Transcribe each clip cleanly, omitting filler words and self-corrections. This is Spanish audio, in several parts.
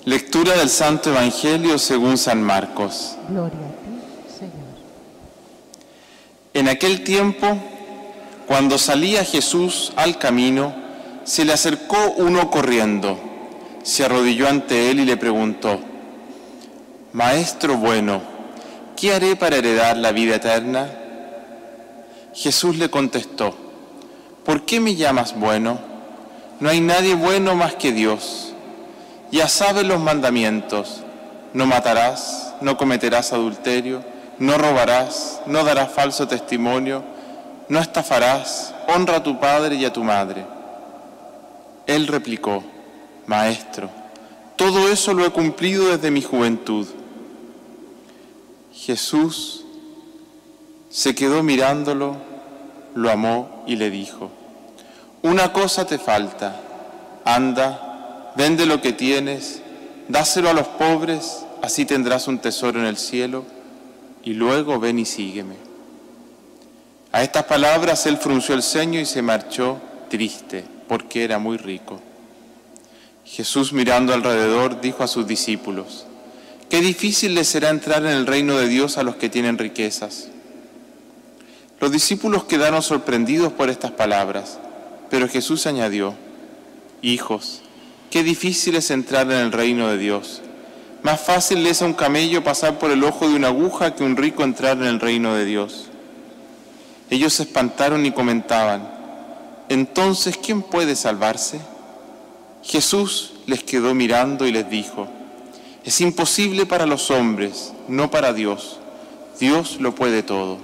Lectura del Santo Evangelio según San Marcos. Gloria a ti, Señor. En aquel tiempo, cuando salía Jesús al camino, se le acercó uno corriendo, se arrodilló ante él y le preguntó: Maestro bueno, ¿qué haré para heredar la vida eterna? Jesús le contestó: ¿Por qué me llamas bueno? No hay nadie bueno más que Dios. Ya sabes los mandamientos: no matarás, no cometerás adulterio, no robarás, no darás falso testimonio, no estafarás, honra a tu padre y a tu madre. Él replicó: Maestro, todo eso lo he cumplido desde mi juventud. Jesús se quedó mirándolo, lo amó y le dijo: Una cosa te falta, anda, vende lo que tienes, dáselo a los pobres, así tendrás un tesoro en el cielo, y luego ven y sígueme. A estas palabras él frunció el ceño y se marchó triste, porque era muy rico. Jesús, mirando alrededor, dijo a sus discípulos: Qué difícil les será entrar en el reino de Dios a los que tienen riquezas. Los discípulos quedaron sorprendidos por estas palabras, pero Jesús añadió: Hijos, qué difícil es entrar en el reino de Dios. Más fácil le es a un camello pasar por el ojo de una aguja que un rico entrar en el reino de Dios. Ellos se espantaron y comentaban: Entonces, ¿quién puede salvarse? Jesús les quedó mirando y les dijo: Es imposible para los hombres, no para Dios. Dios lo puede todo.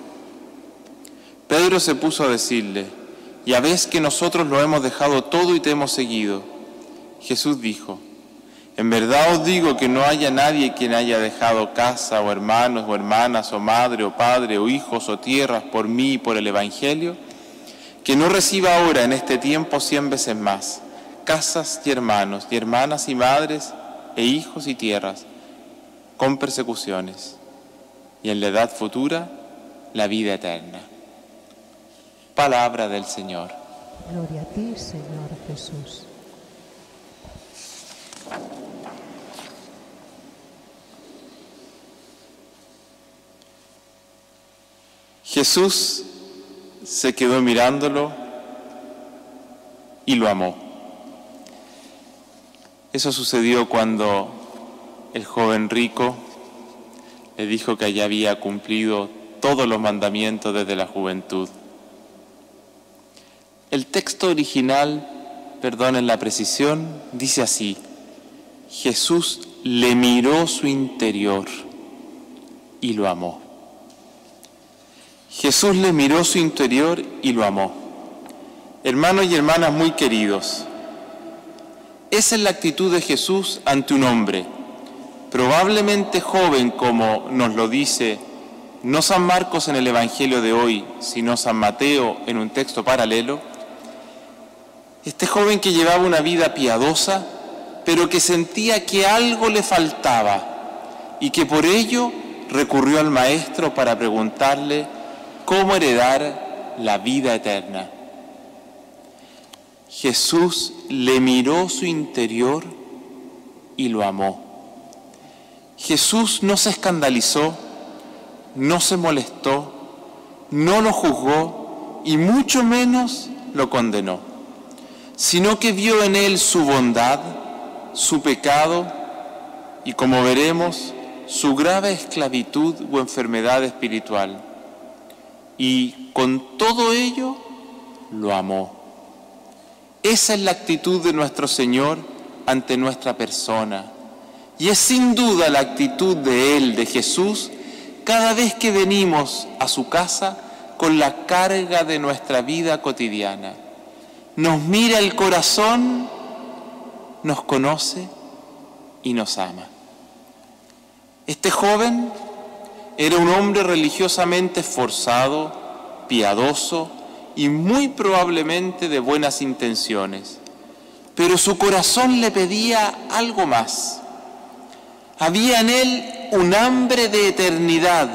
Pedro se puso a decirle: Ya ves que nosotros lo hemos dejado todo y te hemos seguido. Jesús dijo: En verdad os digo que no haya nadie quien haya dejado casa o hermanos o hermanas o madre o padre o hijos o tierras por mí y por el Evangelio, que no reciba ahora en este tiempo 100 veces más, casas y hermanos y hermanas y madres e hijos y tierras, con persecuciones, y en la edad futura la vida eterna. Palabra del Señor. Gloria a ti, Señor Jesús. Jesús se quedó mirándolo y lo amó. Eso sucedió cuando el joven rico le dijo que ya había cumplido todos los mandamientos desde la juventud. El texto original, perdonen la precisión, dice así: Jesús le miró su interior y lo amó. Jesús le miró su interior y lo amó. Hermanos y hermanas muy queridos, esa es la actitud de Jesús ante un hombre, probablemente joven, como nos lo dice no San Marcos en el Evangelio de hoy, sino San Mateo en un texto paralelo. Este joven que llevaba una vida piadosa, pero que sentía que algo le faltaba y que por ello recurrió al Maestro para preguntarle cómo heredar la vida eterna. Jesús le miró su interior y lo amó. Jesús no se escandalizó, no se molestó, no lo juzgó y mucho menos lo condenó, sino que vio en él su bondad, su pecado y, como veremos, su grave esclavitud o enfermedad espiritual. Y con todo ello lo amó. Esa es la actitud de nuestro Señor ante nuestra persona. Y es sin duda la actitud de Él, de Jesús, cada vez que venimos a su casa con la carga de nuestra vida cotidiana. Nos mira el corazón, nos conoce y nos ama. Este joven era un hombre religiosamente esforzado, piadoso y muy probablemente de buenas intenciones, pero su corazón le pedía algo más. Había en él un hambre de eternidad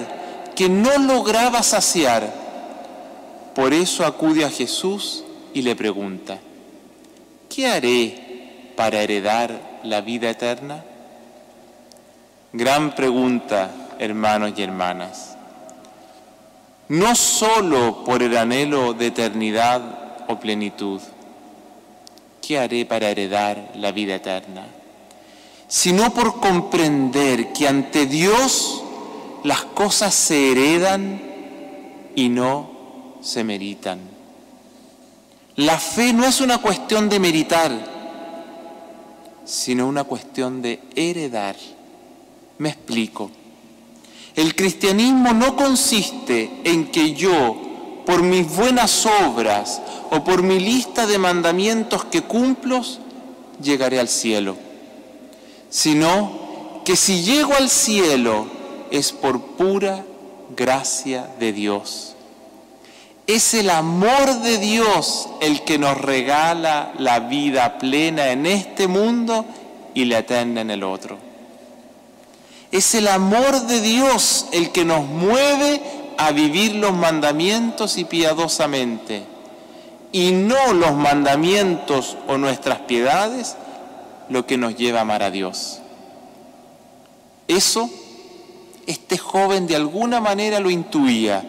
que no lograba saciar. Por eso acude a Jesús y le pregunta: ¿qué haré para heredar la vida eterna? Gran pregunta, hermanos y hermanas. No solo por el anhelo de eternidad o plenitud, ¿qué haré para heredar la vida eterna?, sino por comprender que ante Dios las cosas se heredan y no se meritan. La fe no es una cuestión de meritar, sino una cuestión de heredar. Me explico. El cristianismo no consiste en que yo, por mis buenas obras o por mi lista de mandamientos que cumplo, llegaré al cielo, sino que si llego al cielo es por pura gracia de Dios. Es el amor de Dios el que nos regala la vida plena en este mundo y la eterna en el otro. Es el amor de Dios el que nos mueve a vivir los mandamientos y piadosamente, y no los mandamientos o nuestras piedades lo que nos lleva a amar a Dios. Eso, este joven de alguna manera lo intuía,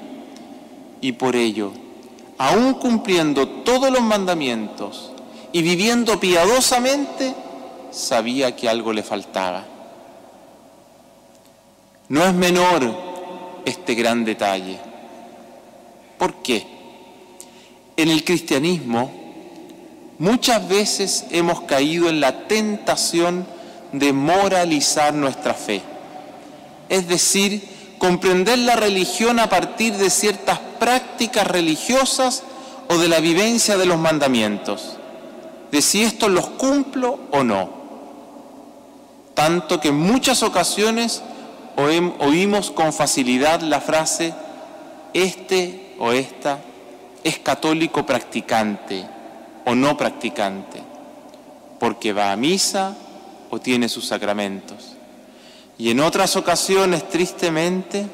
y por ello, aún cumpliendo todos los mandamientos y viviendo piadosamente, sabía que algo le faltaba. No es menor este gran detalle. ¿Por qué? En el cristianismo muchas veces hemos caído en la tentación de moralizar nuestra fe, es decir, comprender la religión a partir de ciertas prácticas religiosas o de la vivencia de los mandamientos, de si estos los cumplo o no. Tanto que en muchas ocasiones oímos con facilidad la frase: este o esta es católico practicante o no practicante, porque va a misa o tiene sus sacramentos. Y en otras ocasiones, tristemente,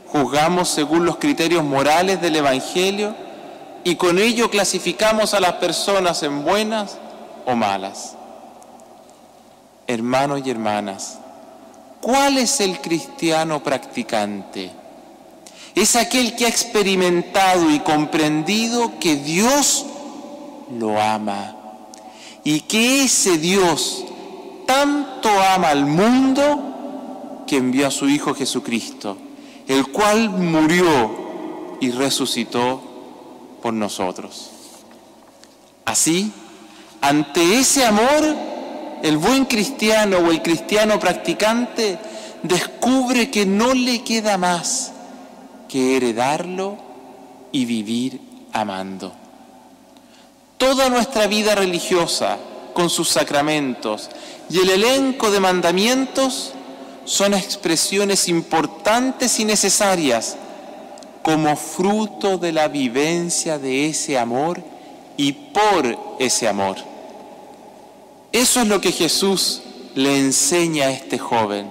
juzgamos según los criterios morales del Evangelio y con ello clasificamos a las personas en buenas o malas. Hermanos y hermanas, ¿cuál es el cristiano practicante? Es aquel que ha experimentado y comprendido que Dios lo ama y que ese Dios tanto ama al mundo que envió a su Hijo Jesucristo, el cual murió y resucitó por nosotros. Así, ante ese amor, el buen cristiano o el cristiano practicante descubre que no le queda más que heredarlo y vivir amando. Toda nuestra vida religiosa, con sus sacramentos y el elenco de mandamientos, son expresiones importantes y necesarias como fruto de la vivencia de ese amor y por ese amor. Eso es lo que Jesús le enseña a este joven,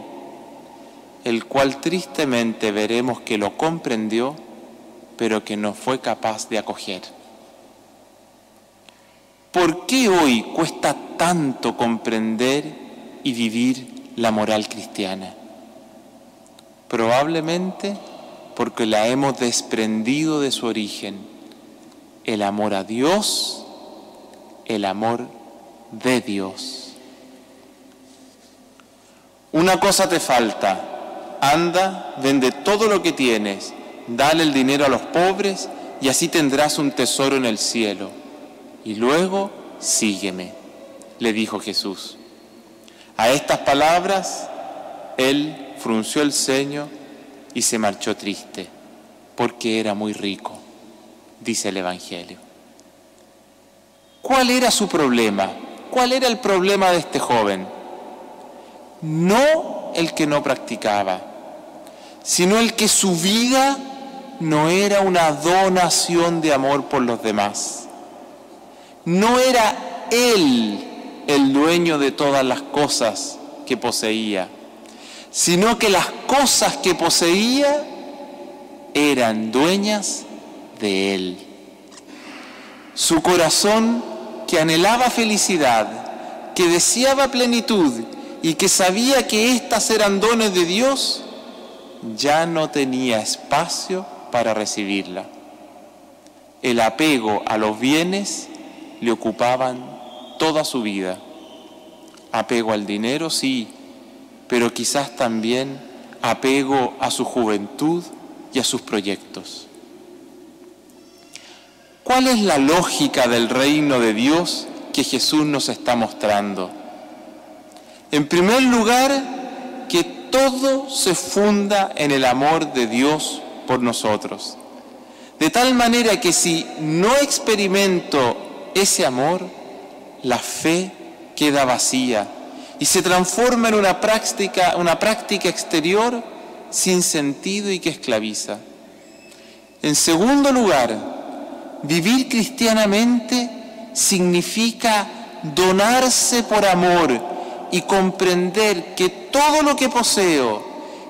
el cual tristemente veremos que lo comprendió, pero que no fue capaz de acoger. ¿Por qué hoy cuesta tanto comprender y vivir la moral cristiana? Probablemente porque la hemos desprendido de su origen, el amor a Dios, el amor de Dios. Una cosa te falta: anda, vende todo lo que tienes, dale el dinero a los pobres y así tendrás un tesoro en el cielo. Y luego sígueme, le dijo Jesús. A estas palabras, él frunció el ceño y se marchó triste, porque era muy rico, dice el Evangelio. ¿Cuál era su problema? ¿Cuál era el problema de este joven? No el que no practicaba, sino el que su vida no era una donación de amor por los demás. No era él el dueño de todas las cosas que poseía, sino que las cosas que poseía eran dueñas de él. Su corazón, que anhelaba felicidad, que deseaba plenitud, y que sabía que éstas eran dones de Dios, ya no tenía espacio para recibirla. El apego a los bienes le ocupaban toda su vida. Apego al dinero, sí, pero quizás también apego a su juventud y a sus proyectos. ¿Cuál es la lógica del reino de Dios que Jesús nos está mostrando? En primer lugar, que todo se funda en el amor de Dios por nosotros. De tal manera que si no experimento ese amor, la fe queda vacía y se transforma en una práctica exterior sin sentido y que esclaviza. En segundo lugar, vivir cristianamente significa donarse por amor y comprender que todo lo que poseo,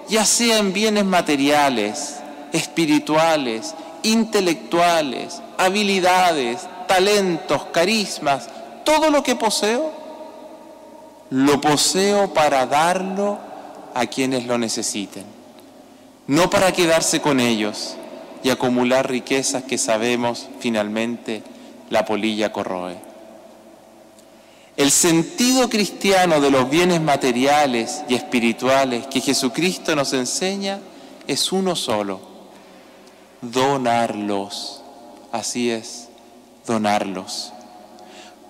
ya sea en bienes materiales, espirituales, intelectuales, habilidades, talentos, carismas, todo lo que poseo, lo poseo para darlo a quienes lo necesiten, no para quedarse con ellos y acumular riquezas que sabemos finalmente la polilla corroe. El sentido cristiano de los bienes materiales y espirituales que Jesucristo nos enseña es uno solo: donarlos. Así es, donarlos.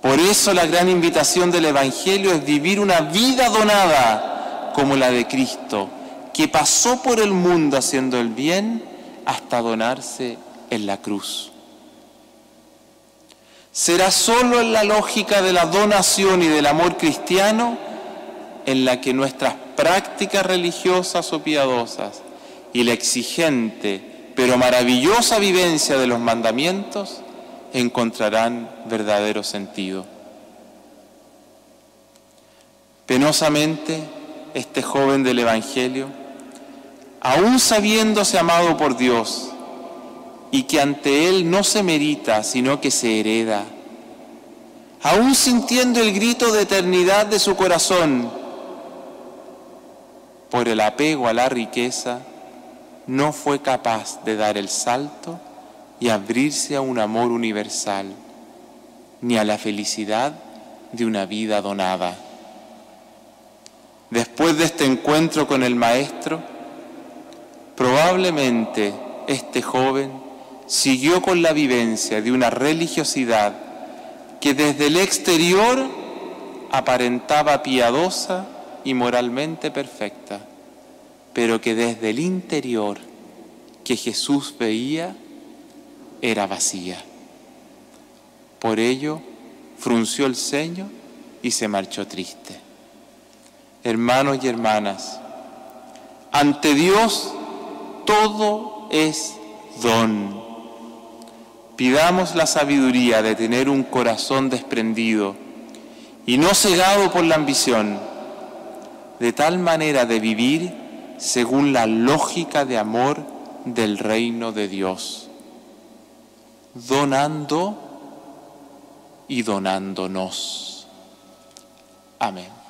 Por eso la gran invitación del Evangelio es vivir una vida donada como la de Cristo, que pasó por el mundo haciendo el bien hasta donarse en la cruz. Será solo en la lógica de la donación y del amor cristiano en la que nuestras prácticas religiosas o piadosas y la exigente pero maravillosa vivencia de los mandamientos encontrarán verdadero sentido. Penosamente, este joven del Evangelio, aún sabiéndose amado por Dios y que ante Él no se merita, sino que se hereda, aún sintiendo el grito de eternidad de su corazón, por el apego a la riqueza, no fue capaz de dar el salto y abrirse a un amor universal, ni a la felicidad de una vida donada. Después de este encuentro con el Maestro, probablemente este joven siguió con la vivencia de una religiosidad que desde el exterior aparentaba piadosa y moralmente perfecta, pero que desde el interior que Jesús veía era vacía. Por ello, frunció el ceño y se marchó triste. Hermanos y hermanas, ante Dios todo es don. Pidamos la sabiduría de tener un corazón desprendido y no cegado por la ambición, de tal manera de vivir según la lógica de amor del reino de Dios, donando y donándonos. Amén.